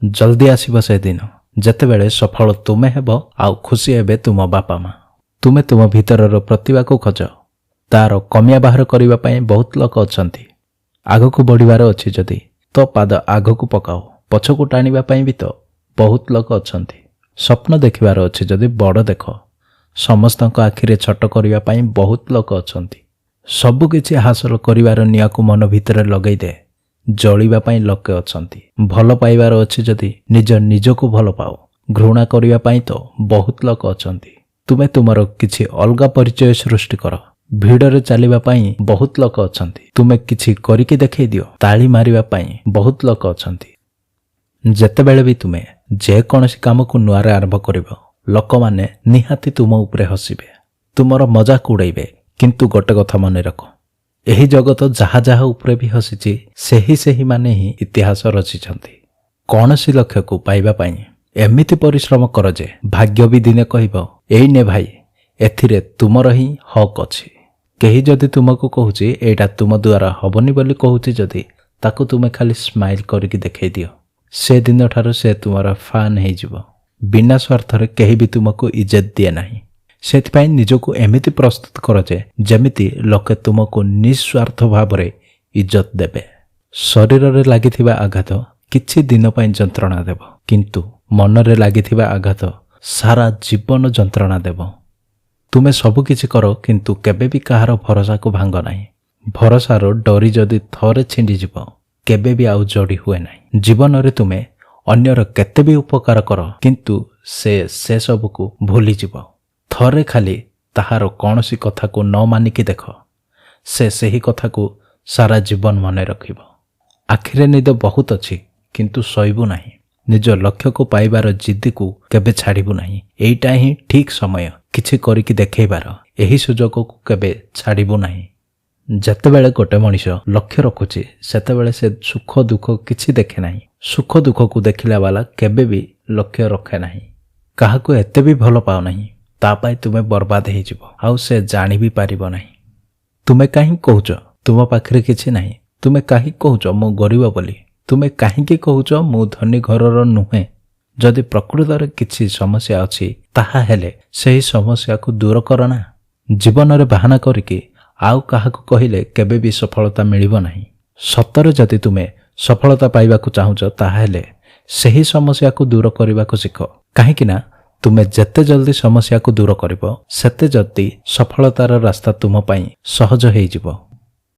जल्दी आसीबो से दिन जेतेबेले सफल तुमे हेबो आउ खुशी हेबे तुम बापा माँ। तुमे तुम भीतरर प्रतिभा को खोज, तार कमिया बाहर करने पाई बहुत लोक अछंती। आगकू बढ़िबार अछि जदि तो पाद आगकू पकाओ, पछकू टाणिबा पाई भी तो बहुत लोक अछंती। स्वप्न देखिबार अछि जदि बड़ देख, समस्तक आखिरे छट करने पाई बहुत लोक अछंती। सबु किछि हासिल करिवार नियाकू मन भितर लगै दे, जलिबा पाई लोके अछंती। भल पाइबार अछि जदि निज निजको भल पाओ, घृणा करिबा पाई तो बहुत लोक अछंती। तुमे तुमर किछि अलगा परिचय सृष्टि कर, भिड़रे चलिबा पाई बहुत लोक अछंती। तुमे किछि करिकि देखै दियो, ताली मारिबा पाई बहुत लोक अछंती। जेतेबेले भी तुमे जे कोनोसी काम को नुआरे आरंभ करिबो, लोक माने निहाती तुम उपरे हसिबे, तुमर मजाक उड़ैबे। किंतु गोटे कथा मन रख, एही जगत जहा जहा उपरे भी हसिछि सेही माने ही इतिहास रचिछंती। कौनसी लक्ष्य को पाइबा पाई एमिति परिश्रम कर जे भाग्य भी दिने कहब एई ने भाई एथिरे तुमर ही हक अछि। केही जदि तुमको कहूछि एटा तुम द्वारा हबनी बोली कहूछि जदि ताकू तुमे खाली स्माइल करिकि देखै दियो, से दिन ठारो से तुमर फैन हे जिवो। बिना स्वार्थरे केही भी तुमको इज्जत दिए नाही। सेथिपाई निजको एमिति प्रस्तुत कर जे जेमिति लोके तुमको निस्वार्थ भावरे इज्जत देबे। शरीर रे लागिथिबा आघात किछि दिन पाई जंत्रणा देब, किंतु मन रे लागिथिबा आघात सारा जीवन जंत्रणा देब। तुमे सबु किछि करो किंतु केबे भी कहार भरोसा को भांग नाही। भरोसार डोरी जदि थरे छिंडी जिवो केबे भी आउ जोड़ी हुए नाही। जीवन रे तुमे अन्यर केते भी उपकार करो किंतु से सब को भूली जिवो। थरे खाली ताहार कौनसी कथा को न मानिकी देख, से सही कथा को सारा जीवन मने रखिब। आखिरे निद बहुत अछि किंतु सईबु नाही। निज लक्ष्य को पाइबार जिद्दी को केबे छाड़िबु नाही। एइटा ही ठीक समय किछि करिकि देखैबार, एही सुजोग को केबे छाड़िबु नाही। जेतेबेले गोटे मनीष लक्ष्य रखुछि सेतेबेले से सुख दुख किछि देखे नाही। सुख दुख को देखिला वाला केबे भी लक्ष्य रखे नाही। काहाको एते भी भल पाओ नाही, तापाई तुमे बर्बाद हे जिवो, आउ से जानि भी पारिबो नाही। तुमे काहे कहउछ तुम पाखरे किछि नाही? तुमे काहे कहउछ मो गरीब बोली? तुमे काहे कहउछ मो धनी घरर नुहे? जदि प्रकृत रे किछि समस्या अछि ताहा हेले सही समस्या को दूर करना। जीवन रे बहाना करिकि आउ काहाको कहिले केबे भी सफलता मिलिबो नाही। सतरे जदि तुमे सफलता पाइबा को चाहुछ ताहा हेले सही समस्या को दूर करबा को सिख। काहे कि ना तुमे जेते जल्दी समस्या को दूर करिबो सेते जल्दी सफलतार रास्ता तुम पाई सहज हे जिवो।